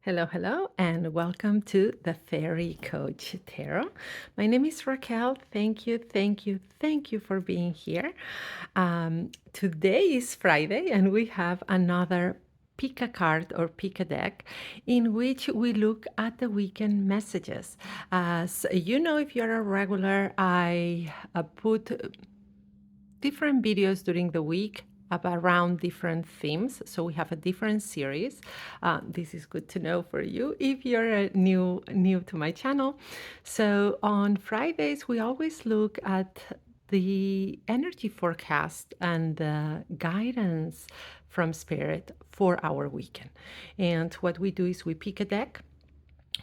Hello, hello, and welcome to the Fairy Coach Tarot. My name is Raquel. Thank you for being here. Today is Friday, and we have another pick a card or pick a deck in which we look at the weekend messages. As you know, if you're a regular, I put different videos during the week around different themes. So we have a different series. This is good to know for you if you're new to my channel. So on Fridays, we always look at the energy forecast and the guidance from spirit for our weekend. And what we do is we pick a deck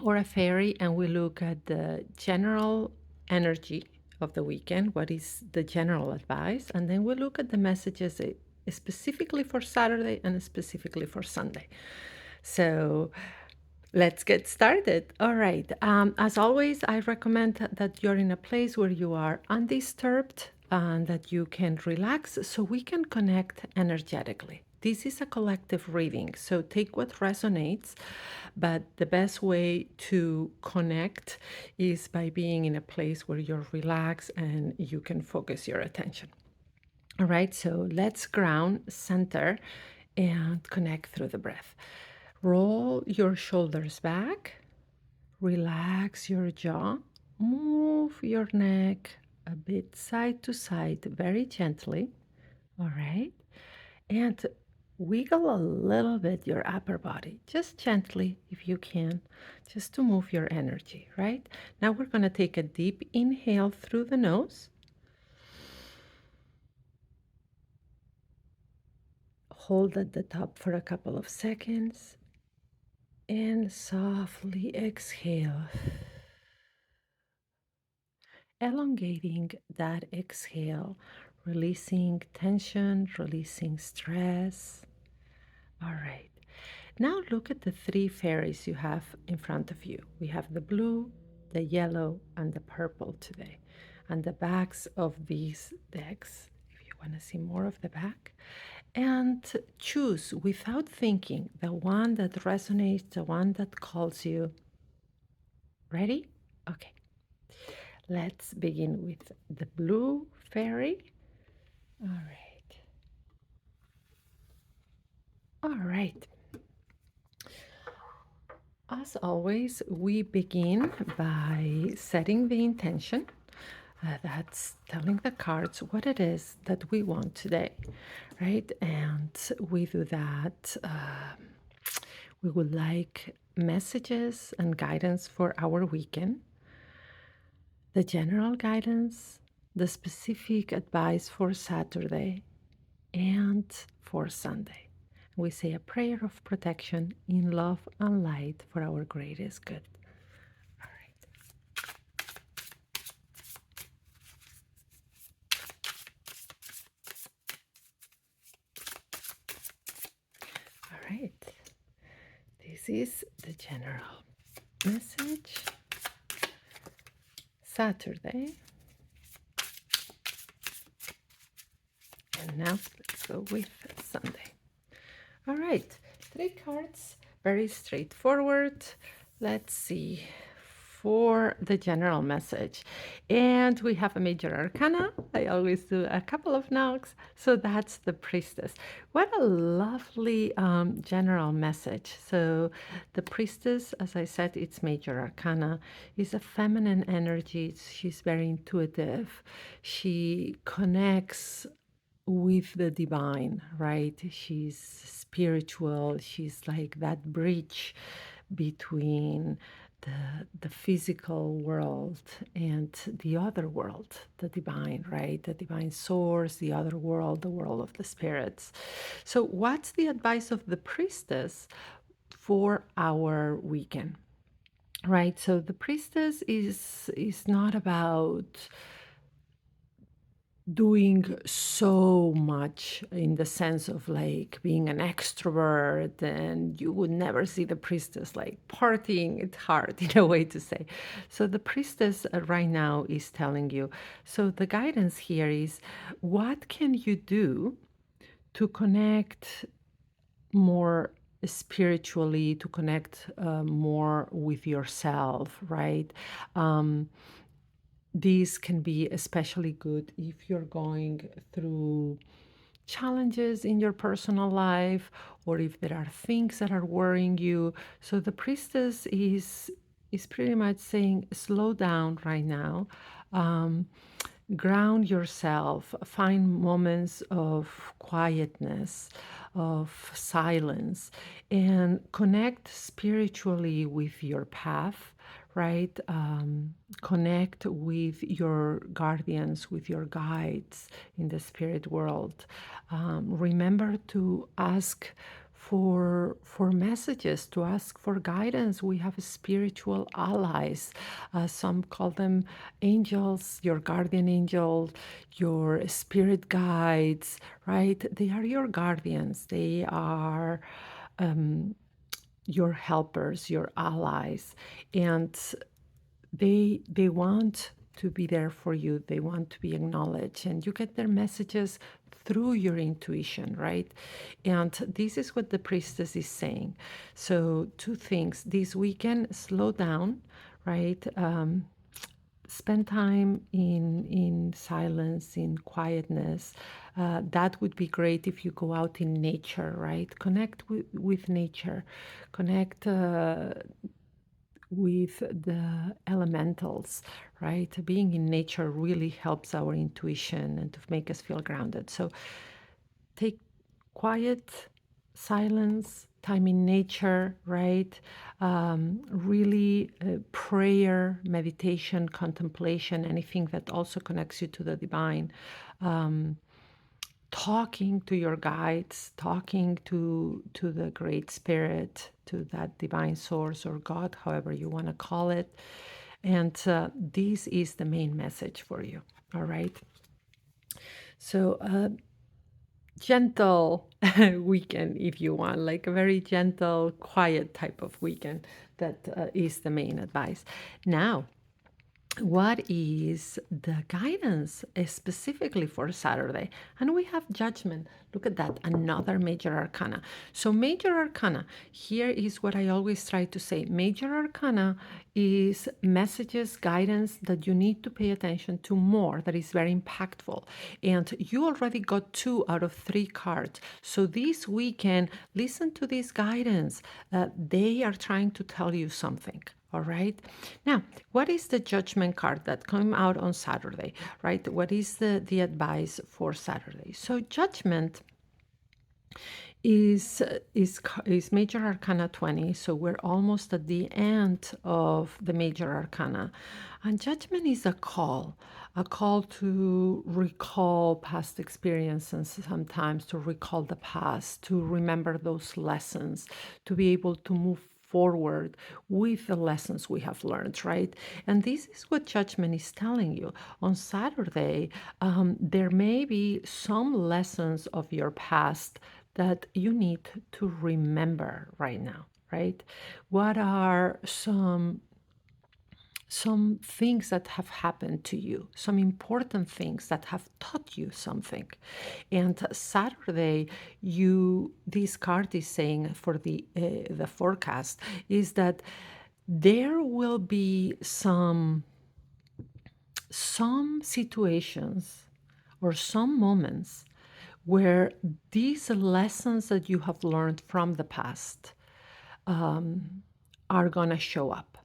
or a fairy and we look at the general energy of the weekend, what is the general advice, and then we look at the messages specifically for Saturday and specifically for Sunday. So let's get started. All right. As always, I recommend that you're in a place where you are undisturbed and that you can relax so we can connect energetically. This is a collective reading, so take what resonates, but the best way to connect is by being in a place where you're relaxed and you can focus your attention. All right, so let's ground, center, and connect through the breath. Roll your shoulders back, relax your jaw, move your neck a bit side to side very gently. All right, and wiggle a little bit your upper body, just gently if you can, just to move your energy, right? Now we're going to take a deep inhale through the nose. Hold at the top for a couple of seconds and softly exhale, elongating that exhale, releasing tension, releasing stress. All right. Now look at the three fairies you have in front of you. We have the blue, the yellow, and the purple today. And the backs of these decks, if you want to see more of the back, and choose without thinking the one that resonates, the one that calls you. Ready? Okay. Let's begin with the blue fairy. All right. All right. As always, we begin by setting the intention. That's telling the cards what it is that we want today, right? And we do that. We would like messages and guidance for our weekend, the general guidance, the specific advice for Saturday, and for Sunday. We say a prayer of protection in love and light for our greatest good. All right. All right. This is the general message. Saturday. And now let's go with Sunday. All right. Three cards, very straightforward. Let's see for the general message. And we have a major arcana. I always do a couple of knocks. So that's the priestess. What a lovely general message. So the priestess, as I said, it's major arcana, is a feminine energy. She's very intuitive. She connects with the divine, right? She's spiritual. She's like that bridge between the physical world and the other world, the divine, right? The divine source, the other world, the world of the spirits. So what's the advice of the priestess for our weekend? Right? So the priestess is not about doing so much in the sense of like being an extrovert, and you would never see the priestess like partying it hard in a way to say. So the priestess right now is telling you, so the guidance here is, what can you do to connect more spiritually, to connect more with yourself, right? Um, these can be especially good if you're going through challenges in your personal life, or if there are things that are worrying you. So the priestess is pretty much saying, slow down right now. Um, Ground yourself, find moments of quietness, of silence, and connect spiritually with your path, right? Connect with your guardians, with your guides in the spirit world. Remember to ask for messages, to ask for guidance. We have spiritual allies. Some call them angels, your guardian angel, your spirit guides, right? They are your guardians. They are your helpers, your allies, and they want to be there for you. They want to be acknowledged, and you get their messages through your intuition, right? And this is what the priestess is saying. So two things this weekend: slow down, right? Spend time in silence, in quietness. That would be great if you go out in nature, right? Connect with nature, connect with the elementals, right? Being in nature really helps our intuition and to make us feel grounded. So take quiet, silence, time in nature, right? Really prayer, meditation, contemplation, anything that also connects you to the divine. Um, Talking to your guides, talking to the great spirit, to that divine source or God, however you want to call it. And this is the main message for you. All right. So gentle weekend, if you want, like a very gentle, quiet type of weekend. That is the main advice. Now, what is the guidance specifically for Saturday? And we have judgment. Look at that, another major arcana. So, major arcana, here is what I always try to say: major arcana is messages, guidance that you need to pay attention to more, that is very impactful. And you already got 2 out of 3 cards. So, this weekend, listen to this guidance. They are trying to tell you something. All right. Now, what is the judgment card that came out on Saturday, right? What is the advice for Saturday? So judgment is major arcana 20, so we're almost at the end of the major arcana. And judgment is a call to recall past experiences, sometimes to recall the past, to remember those lessons, to be able to move forward with the lessons we have learned, right? And this is what judgment is telling you. On Saturday, there may be some lessons of your past that you need to remember right now, right? What are some things that have happened to you, some important things that have taught you something? And Saturday, this card is saying for the forecast is that there will be some situations or some moments where these lessons that you have learned from the past are going to show up.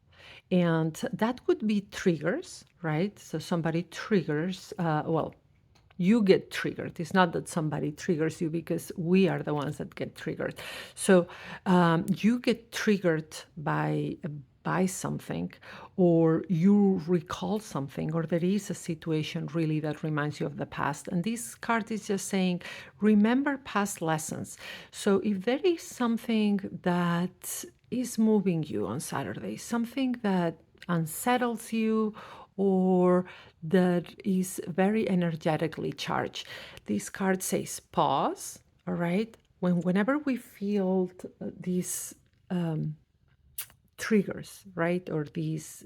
And that could be triggers, right? So somebody triggers, you get triggered. It's not that somebody triggers you, because we are the ones that get triggered. So you get triggered by something, or you recall something, or there is a situation really that reminds you of the past. And this card is just saying, remember past lessons. So if there is something that is moving you on Saturday, something that unsettles you, or that is very energetically charged, this card says pause. All right. Whenever we feel these triggers, right, or these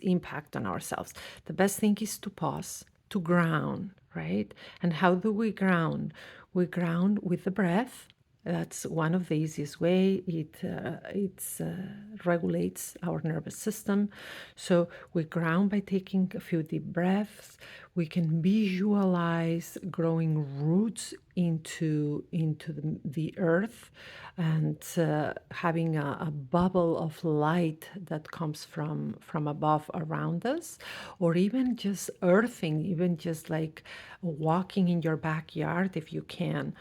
impact on ourselves, the best thing is to pause, to ground, right? And how do we ground? We ground with the breath. That's one of the easiest way. It regulates our nervous system. So we ground by taking a few deep breaths. We can visualize growing roots into the earth, and having a bubble of light that comes from above around us, or even just earthing, even just like walking in your backyard if you can,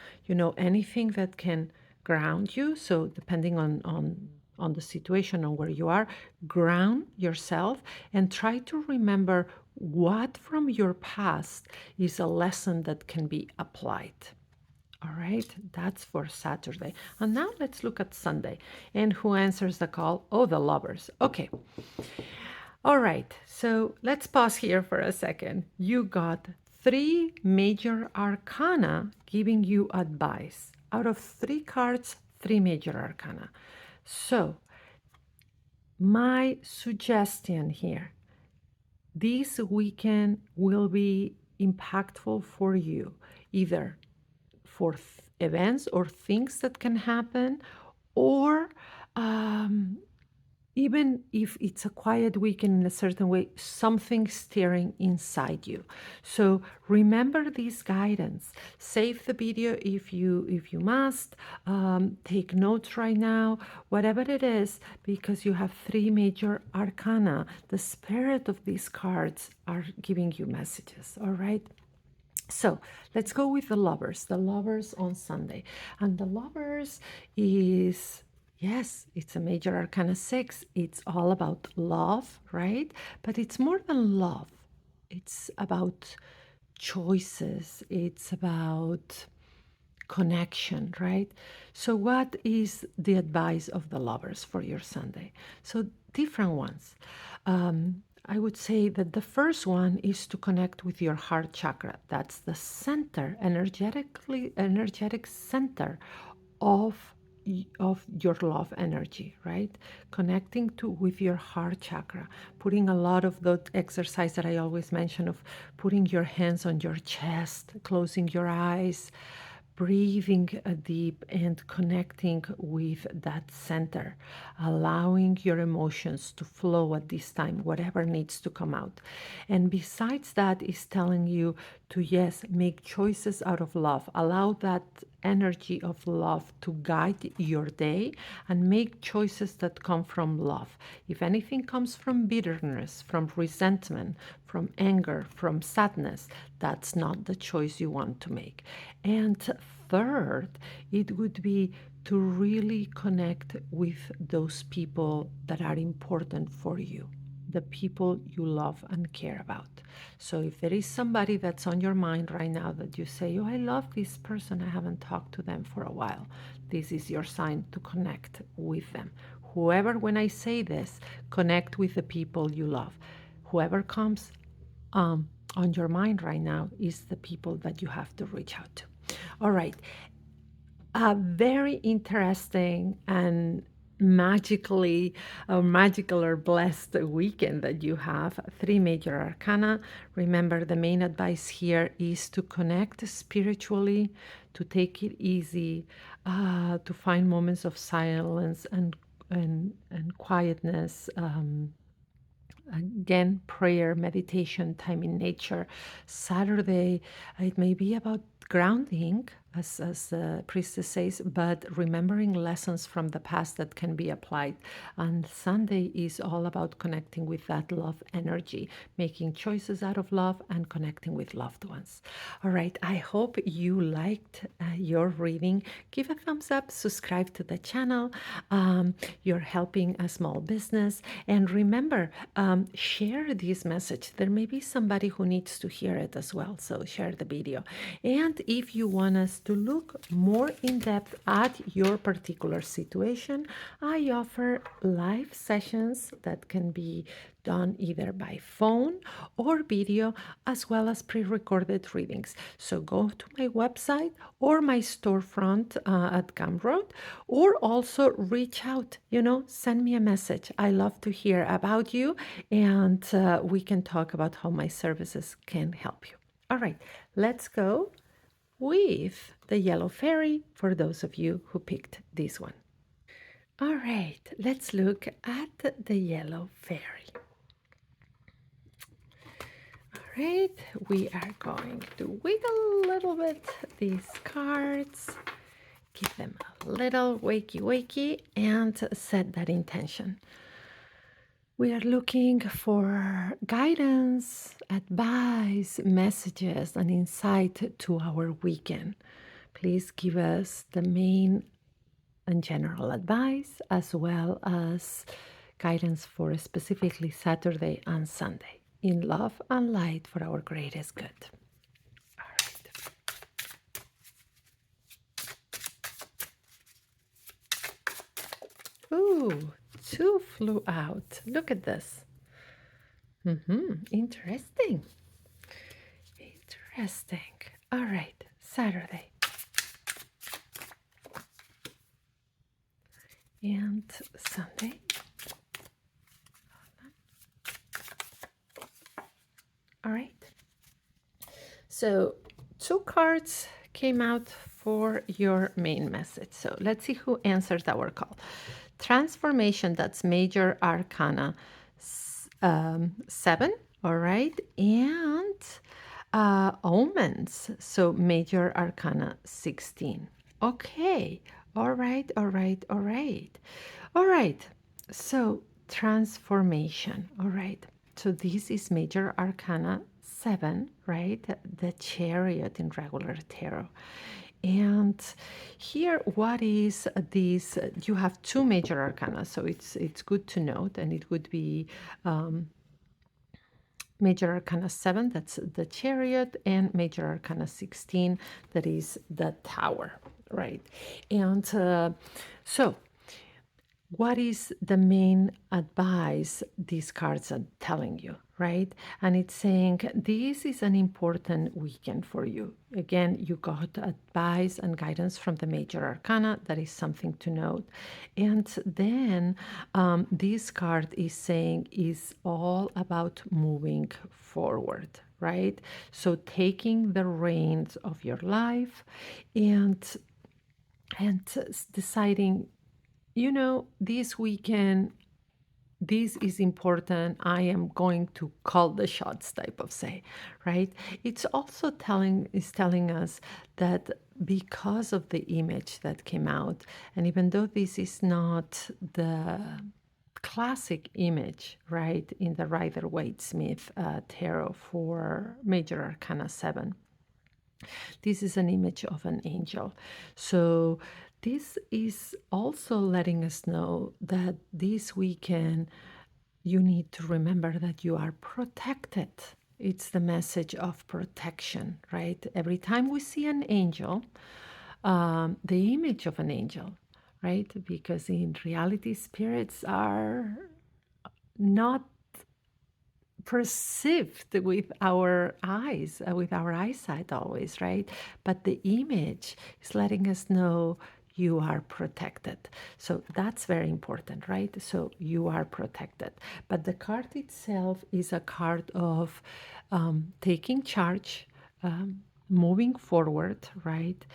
anything that can ground you. So depending on the situation, on where you are, ground yourself and try to remember what from your past is a lesson that can be applied. All right, that's for Saturday. And now let's look at Sunday. And who answers the call? Oh, the lovers. Okay. All right, so let's pause here for a second. You got three major arcana giving you advice. Out of three cards, three major arcana. So, my suggestion here, this weekend will be impactful for you, either for events or things that can happen, or um, even if it's a quiet weekend in a certain way, something stirring inside you. So remember this guidance. Save the video if you must. Take notes right now, whatever it is, because you have three major arcana. The spirit of these cards are giving you messages. All right. So let's go with the lovers. The lovers on Sunday. And the lovers is, yes, it's a major arcana 6. It's all about love, right? But it's more than love. It's about choices. It's about connection, right? So what is the advice of the lovers for your Sunday? So different ones. I would say that the first one is to connect with your heart chakra. That's the center, energetic center of of your love energy, right? Connecting to with your heart chakra, putting a lot of the exercise that I always mention of putting your hands on your chest, closing your eyes, breathing deep and connecting with that center, allowing your emotions to flow at this time, whatever needs to come out. And besides that, is telling you to, yes, make choices out of love. Allow that energy of love to guide your day and make choices that come from love. If anything comes from bitterness, from resentment, from anger, from sadness, that's not the choice you want to make. And third, it would be to really connect with those people that are important for you, the people you love and care about. So if there is somebody that's on your mind right now that you say, oh, I love this person, I haven't talked to them for a while, this is your sign to connect with them. Whoever, when I say this, connect with the people you love. Whoever comes on your mind right now is the people that you have to reach out to. All right. A very interesting and magical or blessed weekend that you have. Three major arcana. Remember, the main advice here is to connect spiritually, to take it easy, to find moments of silence and quietness. Again, prayer, meditation, time in nature. Saturday, it may be about grounding, as the priestess says, but remembering lessons from the past that can be applied. And Sunday is all about connecting with that love energy, making choices out of love and connecting with loved ones. All right, I hope you liked your reading. Give a thumbs up, subscribe to the channel. You're helping a small business. And remember, share this message. There may be somebody who needs to hear it as well, so share the video. And if you want us to look more in depth at your particular situation, I offer live sessions that can be done either by phone or video, as well as pre-recorded readings. So go to my website or my storefront at Gumroad, or also reach out, send me a message. I love to hear about you, and we can talk about how my services can help you. All right, let's go with the yellow fairy for those of you who picked this one. All right, let's look at the yellow fairy. All right, we are going to wiggle a little bit these cards, give them a little wakey wakey, and set that intention. We are looking for guidance, advice, messages, and insight to our weekend. Please give us the main and general advice as well as guidance for specifically Saturday and Sunday in love and light for our greatest good. All right. Ooh, two flew out. Look at this. Interesting. Interesting. All right, Saturday. And Sunday. All right. So, two cards came out for your main message. So, let's see who answers our call. Transformation, that's major arcana 7. All right. And omens, so major arcana 16. Okay. All right. All right. All right. All right. So, transformation. All right. So this is major arcana 7, right? The chariot in regular tarot. And here, what is this? You have two major arcana, so it's good to note, and it would be major arcana 7, that's the chariot, and major arcana 16, that is the tower, right? And so what is the main advice these cards are telling you, right? And it's saying this is an important weekend for you. Again, you got advice and guidance from the major arcana. That is something to note. And then this card is saying is all about moving forward, right? So taking the reins of your life and deciding, this weekend, this is important. I am going to call the shots, type of say, right? It's also telling us that because of the image that came out, and even though this is not the classic image, right, in the Rider-Waite-Smith tarot for Major Arcana 7, this is an image of an angel. So this is also letting us know that this weekend you need to remember that you are protected. It's the message of protection, right? Every time we see an angel, the image of an angel, right? Because in reality, spirits are not perceived with our eyes, with our eyesight always, right? But the image is letting us know you are protected. So that's very important, right? So you are protected. But the card itself is a card of taking charge, moving forward, right?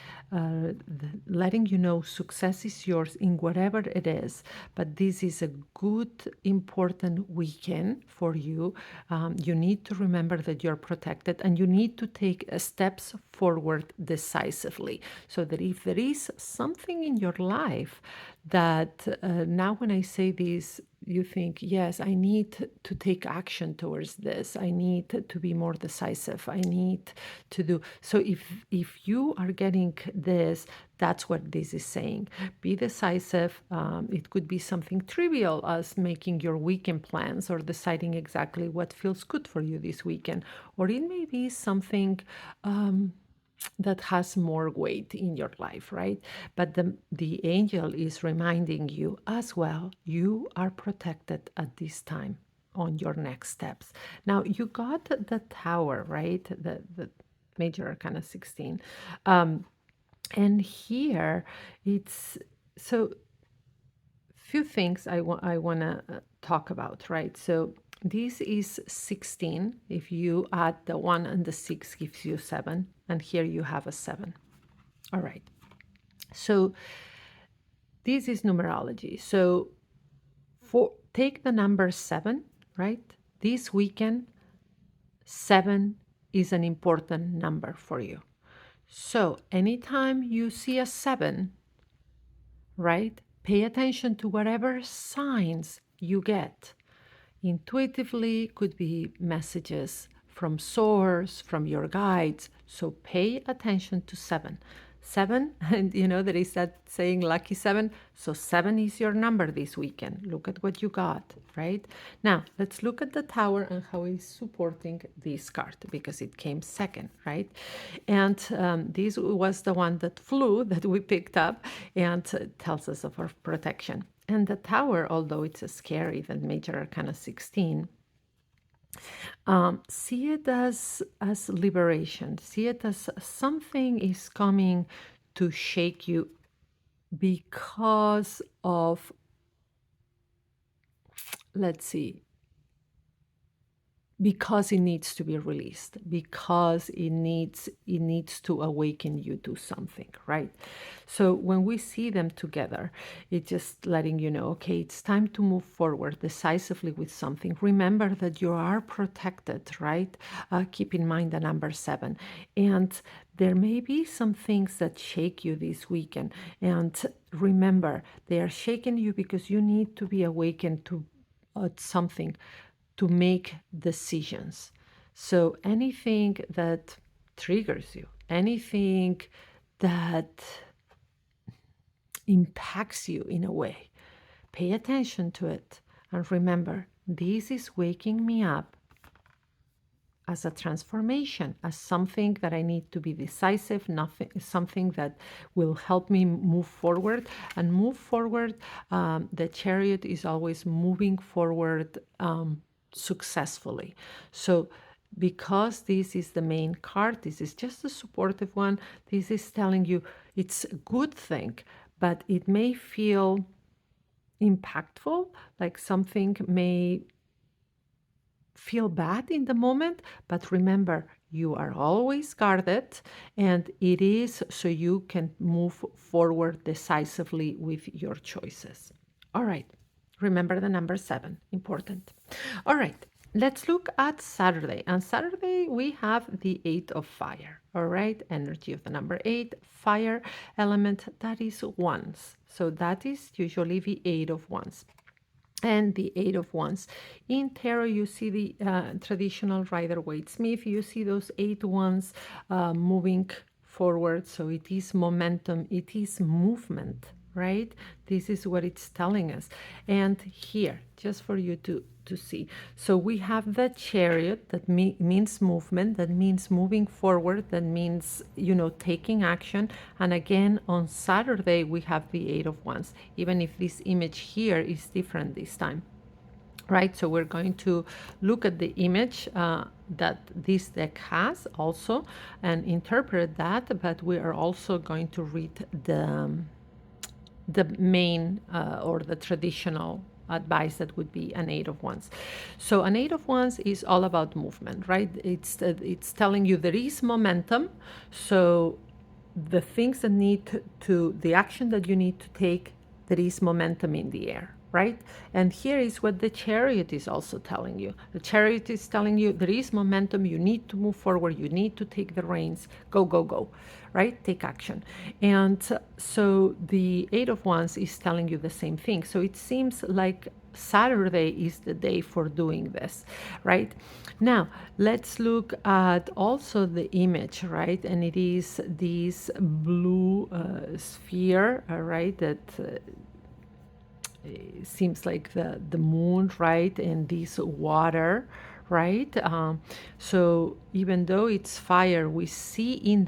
Letting you know success is yours in whatever it is. But this is a good, important weekend for you. You need to remember that you're protected and you need to take steps forward decisively. So that if there is something in your life that now when I say this, you think, yes, I need to take action towards this. I need to be more decisive. I need to do. So if you are getting this, that's what this is saying. Be decisive. It could be something trivial as making your weekend plans or deciding exactly what feels good for you this weekend. Or it may be something that has more weight in your life, right? But the angel is reminding you as well, you are protected at this time on your next steps. Now, you got the tower, right? The major arcana 16. And here it's so few things I want to talk about, right? So this is 16. If you add the 1 and the 6 gives you 7, and here you have a 7. All right. So this is numerology. So take the number 7, right? This weekend, 7 is an important number for you. So anytime you see a 7, right, pay attention to whatever signs you get. Intuitively, could be messages from source, from your guides. So pay attention to 7. 7, and there is that saying lucky 7. So 7 is your number this weekend. Look at what you got, right? Now, let's look at the tower and how it's supporting this card because it came second, right? And this was the one that flew that we picked up and tells us of our protection. And the tower, although it's a scary than Major Arcana 16, see it as liberation. See it as something is coming to shake you because of, let's see, because it needs to be released, because it needs to awaken you to something, right? So when we see them together, it's just letting you know, okay, it's time to move forward decisively with something. Remember that you are protected, right? Keep in mind the number 7. And there may be some things that shake you this weekend. And remember, they are shaking you because you need to be awakened to something, to make decisions. So anything that triggers you, anything that impacts you in a way, pay attention to it. And remember, this is waking me up as a transformation, as something that I need to be decisive, something that will help me move forward. And move forward, the Chariot is always moving forward successfully. So because this is the main card, this is just a supportive one, this is telling you it's a good thing, but it may feel impactful, like something may feel bad in the moment, but remember, you are always guarded, and it is so you can move forward decisively with your choices. All right, remember the number 7, important. All right, let's look at Saturday. On Saturday, we have the 8 of fire. All right, energy of the number 8, fire element, that is wands. So that is usually the 8 of wands. And the 8 of wands. In tarot, you see the traditional Rider-Waite-Smith. You see those 8 wands moving forward. So it is momentum, it is movement, right? This is what it's telling us. And here, just for you to see. So we have the Chariot that means movement, that means moving forward, that means, taking action. And again, on Saturday, we have the 8 of wands, even if this image here is different this time. Right, so we're going to look at the image that this deck has also and interpret that, but we are also going to read the main or the traditional advice that would be an 8 of wands. So an 8 of wands is all about movement, right? It's telling you there is momentum. So the things that the action that you need to take, there is momentum in the air, right? And here is what the Chariot is also telling you. The Chariot is telling you there is momentum, you need to move forward, you need to take the reins, go, go, go, right? Take action. And so the 8 of wands is telling you the same thing. So it seems like Saturday is the day for doing this, right? Now, let's look at also the image, right? And it is this blue sphere, right? That seems like the moon, right? And this water, right? So even though it's fire, we see in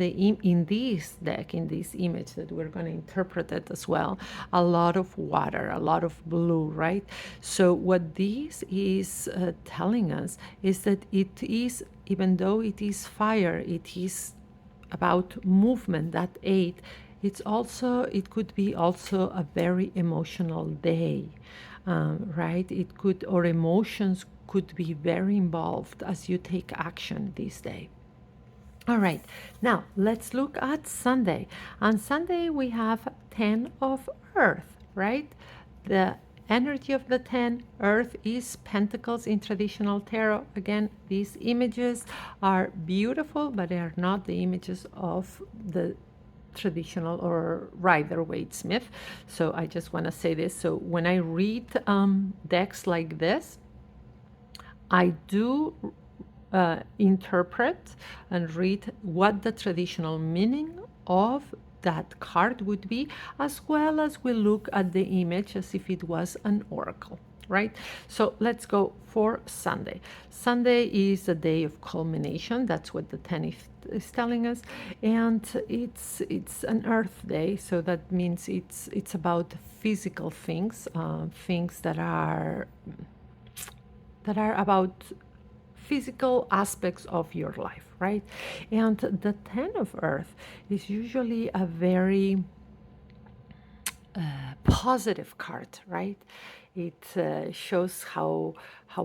this deck, in this image that we're going to interpret it as well, a lot of water, a lot of blue, right? So what this is telling us is that it is, even though it is fire, it is about movement. That 8, it could be also a very emotional day, right? Or emotions could be very involved as you take action this day. All right, now let's look at Sunday. On Sunday, we have 10 of Earth, right? The energy of the 10, Earth is Pentacles in traditional tarot. Again, these images are beautiful, but they are not the images of the traditional or Rider-Waite-Smith. So I just want to say this. So when I read decks like this, I do interpret and read what the traditional meaning of that card would be, as well as we look at the image as if it was an oracle, right? So let's go for Sunday. Sunday is a day of culmination. That's what the 10 is telling us, and it's an Earth day, so that means it's about physical things, things that are about physical aspects of your life, right? And the 10 of Earth is usually a very positive card, right? It shows how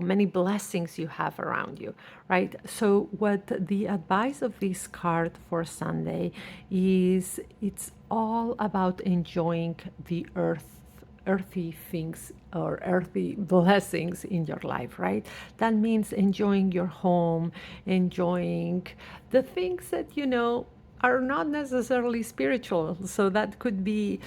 many blessings you have around you, right? So what the advice of this card for Sunday is, it's all about enjoying the earthy things or earthy blessings in your life, right? That means enjoying your home, enjoying the things that are not necessarily spiritual. So that could be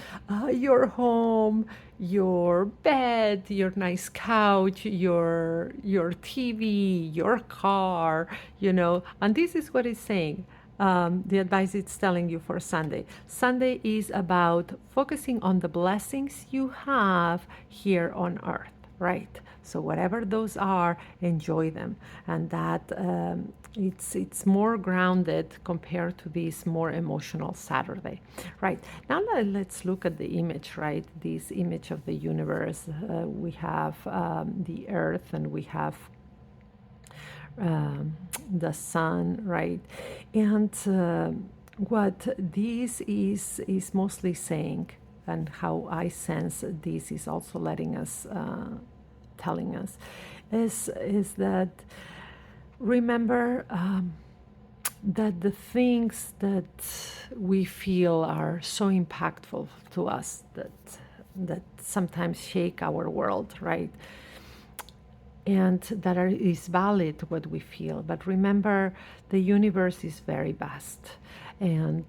your home, your bed, your nice couch, your TV, your car, And this is what it's saying. The advice it's telling you for Sunday. Sunday is about focusing on the blessings you have here on earth, right? So whatever those are, enjoy them, and that it's more grounded compared to this more emotional Saturday, right? Now let's look at the image, right? This image of the universe. We have the earth, and we have the sun, right? And what this is mostly saying, and how I sense this is also letting us, telling us, is that remember that the things that we feel are so impactful to us, that sometimes shake our world, right? And that is valid what we feel. But remember, the universe is very vast, and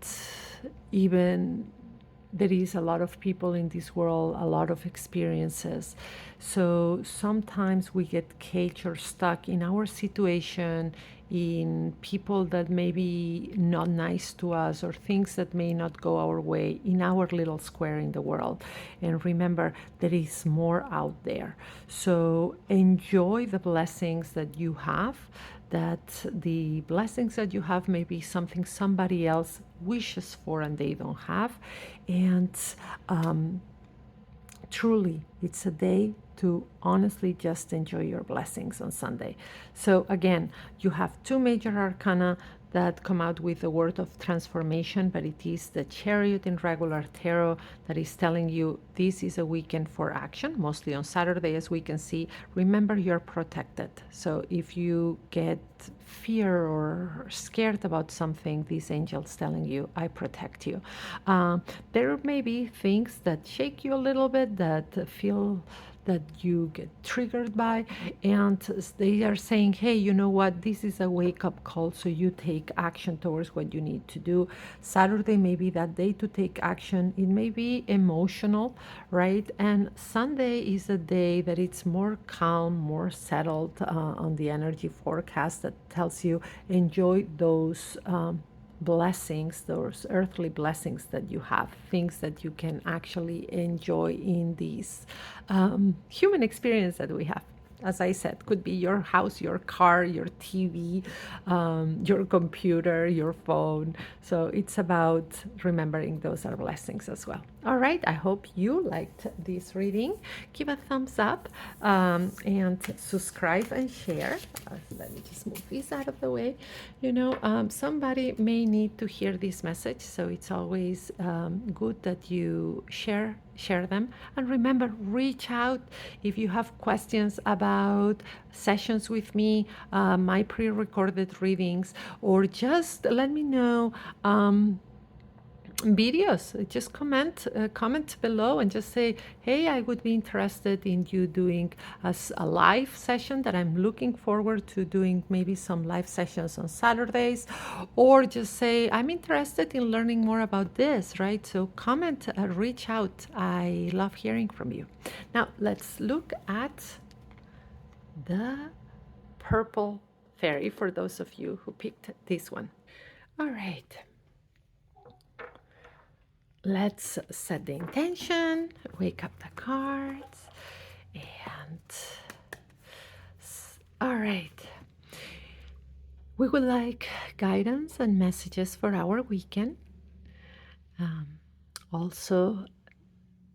even there is a lot of people in this world, a lot of experiences. So sometimes we get caged or stuck in our situation, in people that may be not nice to us, or things that may not go our way in our little square in the world. And remember, there is more out there. So enjoy the blessings that you have, that the blessings that you have may be something somebody else wishes for and they don't have. And truly, it's a day to honestly just enjoy your blessings on Sunday. So again, you have two major arcana that come out with the word of transformation, but it is the Chariot in regular tarot that is telling you this is a weekend for action, mostly on Saturday, as we can see. Remember, you're protected. So if you get fear or scared about something, this angel's telling you, I protect you. There may be things that shake you a little bit, that feel that you get triggered by, and they are saying, hey, you know what, this is a wake-up call, so you take action towards what you need to do. Saturday may be that day to take action. It may be emotional, right? And Sunday is a day that it's more calm, more settled, on the energy forecast, that tells you enjoy those blessings, those earthly blessings that you have, things that you can actually enjoy in this human experience that we have. As I said, could be your house, your car, your TV, your computer, your phone. So it's about remembering those are blessings as well. All right, I hope you liked this reading. Give a thumbs up and subscribe and share. Let me just move this out of the way. Somebody may need to hear this message, so it's always good that you share them. And remember, reach out if you have questions about sessions with me, my pre-recorded readings, or just let me know. Videos, just comment below and just say, hey, I would be interested in you doing a live session, that I'm looking forward to doing maybe some live sessions on Saturdays, or just say, I'm interested in learning more about this, right? So comment, reach out. I love hearing from you. Now let's look at the purple fairy for those of you who picked this one. All right. Let's set the intention, wake up the cards, and all right. We would like guidance and messages for our weekend. Also,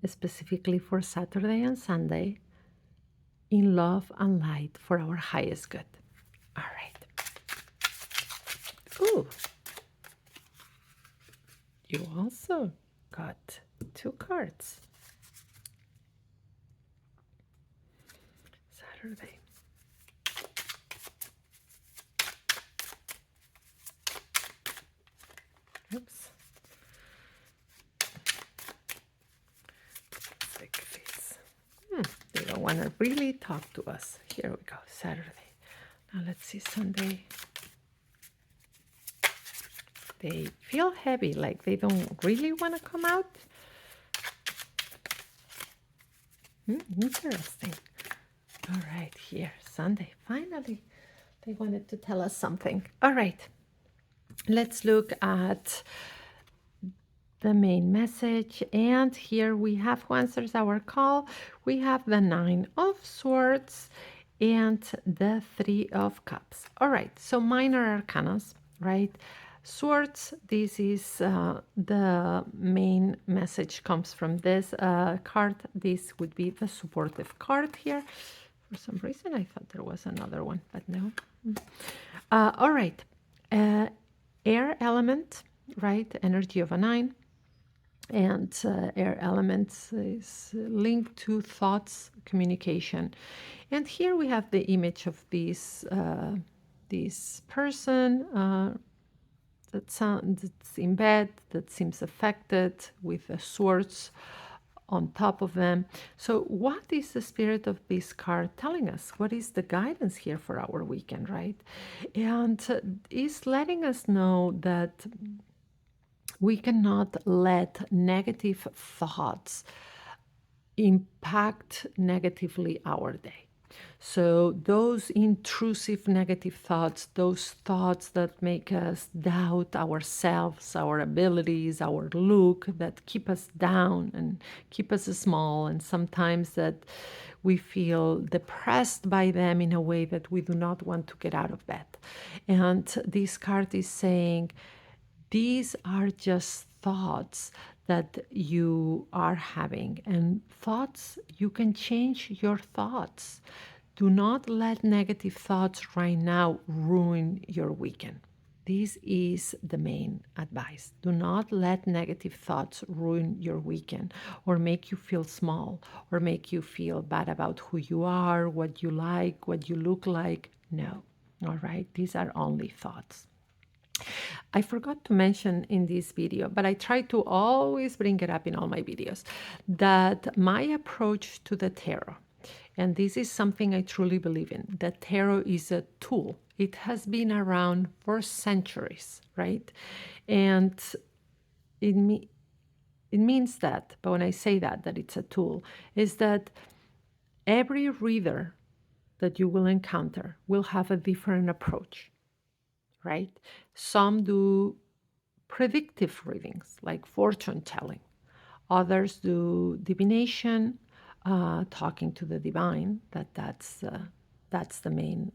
specifically for Saturday and Sunday, in love and light for our highest good. All right. Ooh. You also got 2 cards. Saturday. Oops. Like this. They don't want to really talk to us. Here we go. Saturday. Now let's see Sunday. They feel heavy, like they don't really want to come out. Interesting. All right, here, Sunday. Finally, they wanted to tell us something. All right, let's look at the main message. And here we have, who answers our call, we have the 9 of Swords and the 3 of Cups. All right, so minor arcanas, right? Swords, this is the main message comes from this card. This would be the supportive card here. For some reason, I thought there was another one, but no. All right, air element, right? Energy of a 9. And air elements is linked to thoughts, communication. And here we have the image of this person that's in bed, that seems affected, with the swords on top of them. So what is the spirit of this card telling us? What is the guidance here for our weekend, right? And is letting us know that we cannot let negative thoughts impact negatively our day. So those intrusive negative thoughts, those thoughts that make us doubt ourselves, our abilities, our look, that keep us down and keep us small, and sometimes that we feel depressed by them in a way that we do not want to get out of bed. And this card is saying, these are just thoughts that you are having, and thoughts, you can change your thoughts. Do not let negative thoughts right now ruin your weekend. This is the main advice. Do not let negative thoughts ruin your weekend, or make you feel small, or make you feel bad about who you are, what you like, what you look like. No. All right. These are only thoughts. I forgot to mention in this video, but I try to always bring it up in all my videos, that my approach to the tarot, and this is something I truly believe in, that tarot is a tool. It has been around for centuries, right? And it means that, but when I say that it's a tool, is that every reader that you will encounter will have a different approach, right? Some do predictive readings, like fortune telling. Others do divination, talking to the divine. That's the main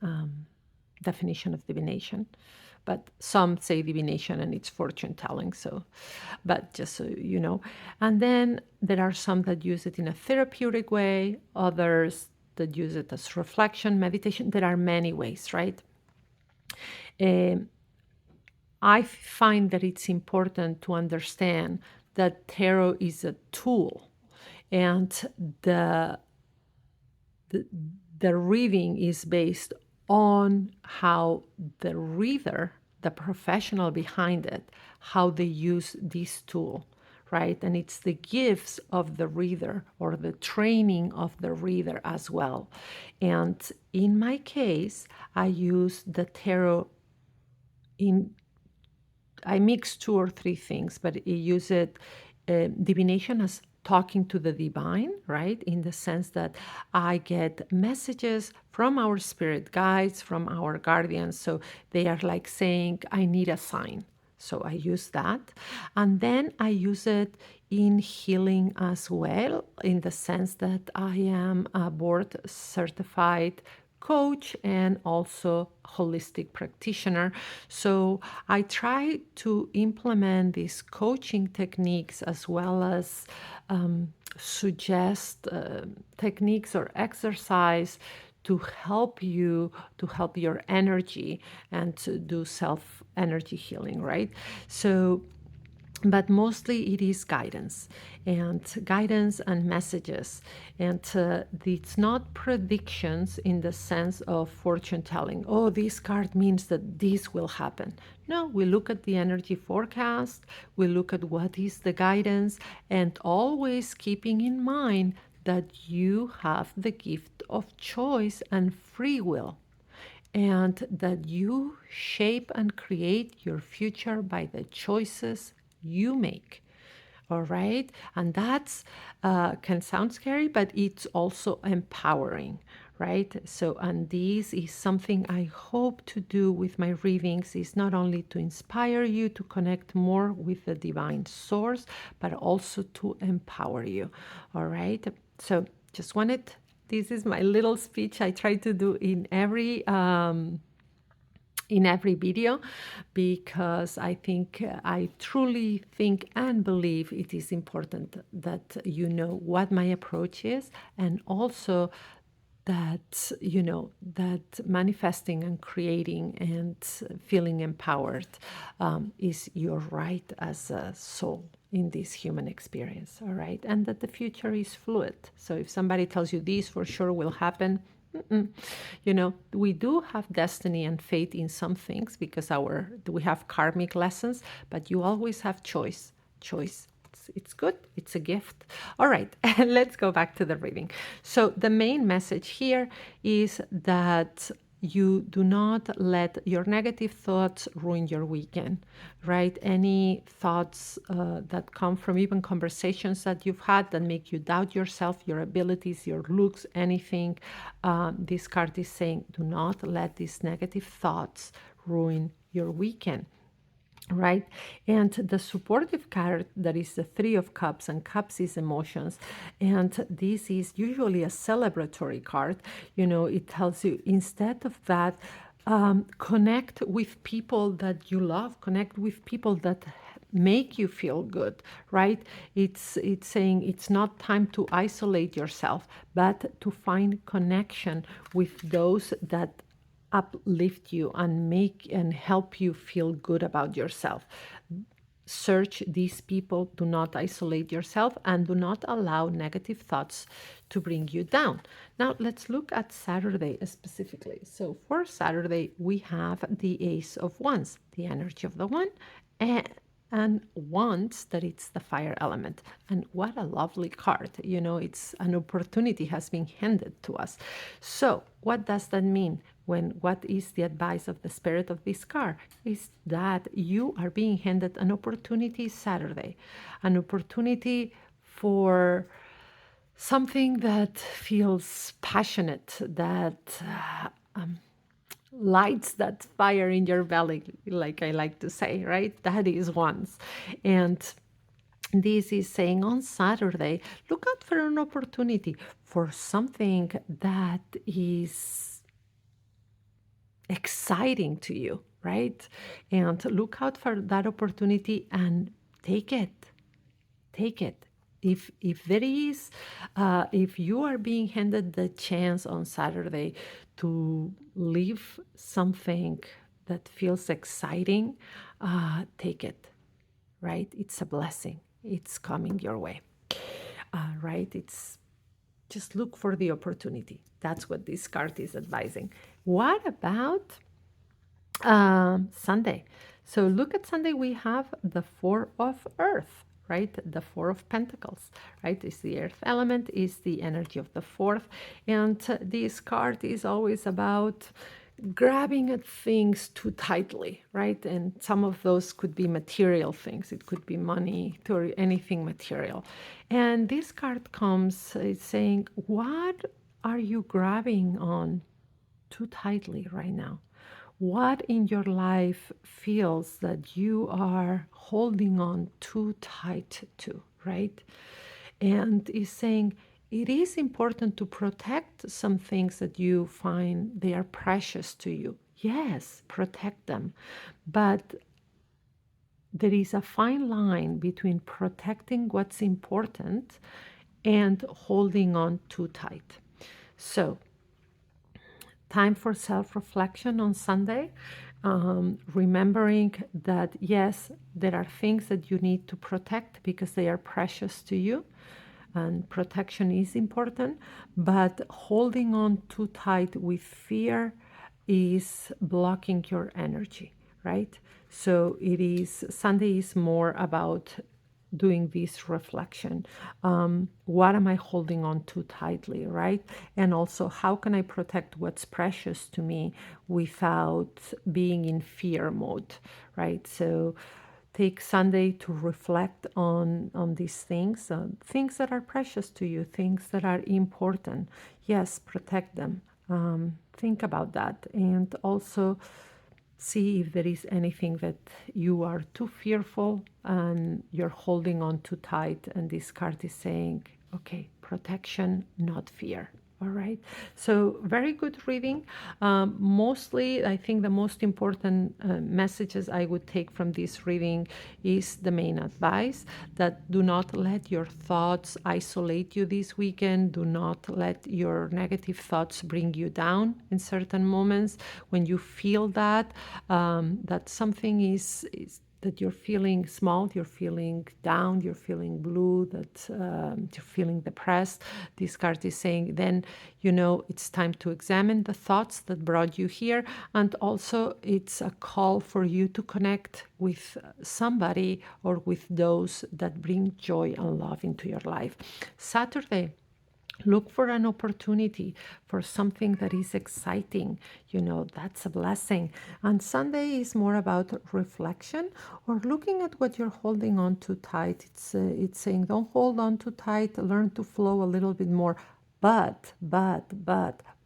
definition of divination. But some say divination and it's fortune telling. So, but just so you know. And then there are some that use it in a therapeutic way, others that use it as reflection, meditation. There are many ways, right? Um, I find that it's important to understand that tarot is a tool, and the the, the reading is based on how the reader, the professional behind it, how they use this tool, right? And it's the gifts of the reader or the training of the reader as well. And in my case, I use the tarot in I mix two or three things, but I use it divination as talking to the divine, right? In the sense that I get messages from our spirit guides, from our guardians. So they are like saying, I need a sign. So I use that. And then I use it in healing as well, in the sense that I am a board certified coach and also holistic practitioner. So I try to implement these coaching techniques as well as suggest techniques or exercise to help you to help your energy and to do self energy healing, right? So but mostly it is guidance and messages, and it's not predictions in the sense of fortune telling. Oh, this card means that this will happen. No, we look at the energy forecast, we look at what is the guidance, and always keeping in mind that you have the gift of choice and free will, and that you shape and create your future by the choices you make. All right. And that's can sound scary, but it's also empowering, right? So, and this is something I hope to do with my readings, is not only to inspire you to connect more with the divine source, but also to empower you. All right. So just wanted, this is my little speech I try to do in every video, because I think I truly think and believe it is important that you know what my approach is, and also that you know that manifesting and creating and feeling empowered is your right as a soul in this human experience. All right, and that the future is fluid. So if somebody tells you this for sure will happen, you know, we do have destiny and fate in some things because we have karmic lessons, but you always have choice. It's good, it's a gift. All right, let's go back to the reading. So the main message here is that you do not let your negative thoughts ruin your weekend, right? Any thoughts that come from even conversations that you've had that make you doubt yourself, your abilities, your looks, anything, this card is saying, do not let these negative thoughts ruin your weekend, right? And the supportive card, that is the Three of Cups, and Cups is emotions, and this is usually a celebratory card. You know, it tells you, instead of that, connect with people that you love, connect with people that make you feel good, right? It's saying it's not time to isolate yourself, but to find connection with those that uplift you and make and help you feel good about yourself. Search these people, do not isolate yourself, and do not allow negative thoughts to bring you down. Now let's look at Saturday specifically. So for Saturday, we have the Ace of Wands, the energy of the one, and wands, that it's the fire element. And what a lovely card. You know, it's an opportunity has been handed to us. So what does that mean? What is the advice of the spirit of this card? Is that you are being handed an opportunity Saturday, an opportunity for something that feels passionate, that lights that fire in your belly, like I like to say, right? That is once. And this is saying on Saturday, look out for an opportunity for something that is exciting to you, right? And look out for that opportunity and take it. Take it. If there is, if you are being handed the chance on Saturday to live something that feels exciting, take it, right? It's a blessing. It's coming your way, right? It's just look for the opportunity. That's what this card is advising. What about Sunday? So look at Sunday. We have the Four of Earth, right? The Four of Pentacles, right? Is the earth element, is the energy of the fourth. And this card is always about grabbing at things too tightly, right? And some of those could be material things. It could be money or anything material. And this card comes saying, what are you grabbing on too tightly right now? What in your life feels that you are holding on too tight to, right? And is saying it is important to protect some things that you find they are precious to you. Yes, protect them. But there is a fine line between protecting what's important and holding on too tight. So time for self-reflection on Sunday, remembering that yes, there are things that you need to protect because they are precious to you, and protection is important, but holding on too tight with fear is blocking your energy, right? So it is, Sunday is more about doing this reflection. What am I holding on too tightly, right? And also, how can I protect what's precious to me without being in fear mode, right? So take Sunday to reflect on these things, things that are precious to you, things that are important. Yes, protect them. Think about that, and also see if there is anything that you are too fearful and you're holding on too tight. And this card is saying, okay, protection, not fear. All right. So very good reading. Mostly, I think the most important messages I would take from this reading is the main advice that do not let your thoughts isolate you this weekend. Do not let your negative thoughts bring you down in certain moments. When you feel that, that something is that you're feeling small, you're feeling down, you're feeling blue, that you're feeling depressed, this card is saying then, you know, it's time to examine the thoughts that brought you here. And also it's a call for you to connect with somebody or with those that bring joy and love into your life. Saturday, look for an opportunity for something that is exciting. You know, that's a blessing. And Sunday is more about reflection or looking at what you're holding on too tight. It's saying don't hold on too tight, learn to flow a little bit more, but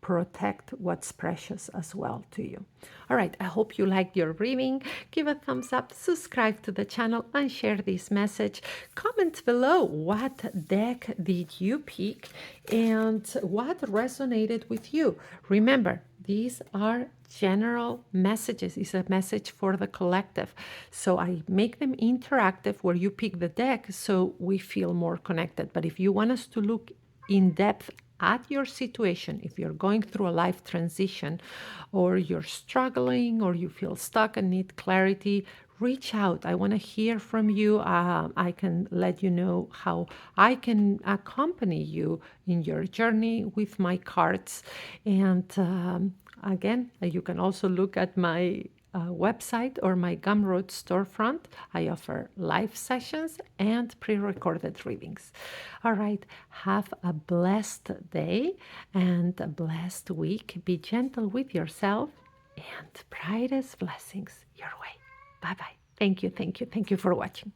protect what's precious as well to you. All right, I hope you liked your reading. Give a thumbs up, subscribe to the channel, and share this message. Comment below what deck did you pick and what resonated with you. Remember, these are general messages. It's a message for the collective. So I make them interactive where you pick the deck so we feel more connected. But if you want us to look in depth at your situation, if you're going through a life transition or you're struggling or you feel stuck and need clarity, reach out. I want to hear from you. I can let you know how I can accompany you in your journey with my cards. And again, you can also look at my website or my Gumroad storefront. I offer live sessions and pre-recorded readings. All right, have a blessed day and a blessed week. Be gentle with yourself and brightest blessings your way. Bye-bye. Thank you for watching.